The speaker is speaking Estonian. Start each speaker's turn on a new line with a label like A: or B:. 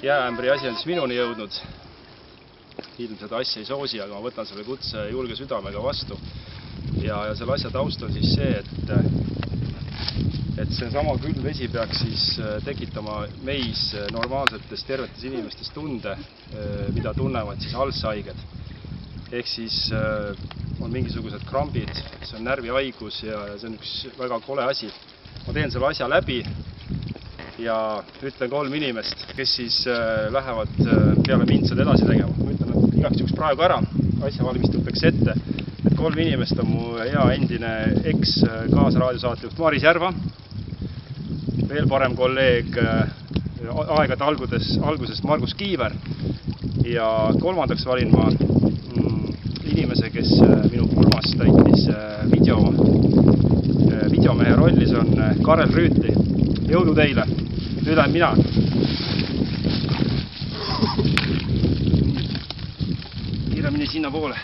A: jääämbri asi on siis minuni jõudnud. Ilm seda asja ei soosi, aga ma võtan selle kutse julge südamega vastu. Ja selle asja taust on siis see, et see sama külm vesi peaks siis tekitama meis normaalsetes tervetes inimestes tunde, mida tunnevad siis halshaiged. Ehk siis on mingisugused krambid, see on närvihaigus ja see on üks väga kole asi. Ma teen selle asja läbi ja ütlen 3 inimest, kes siis lähevad peale mind seda edasi tegema. Ma ütlen igaks juhuks praegu ära, asja valmistatakse ette. Et 3 inimest on mu hea endine eks-kaasraadiosaatejuht Maris Järva, veel parem kolleeg aegade algusest Margus Kiiver ja 3. valin ma inimese, kes minu pulmas täitis videomehe rolli, see on Karel Rüütli. Jõudu teile! Nüüd lähen mina. Kiiremini sinna poole.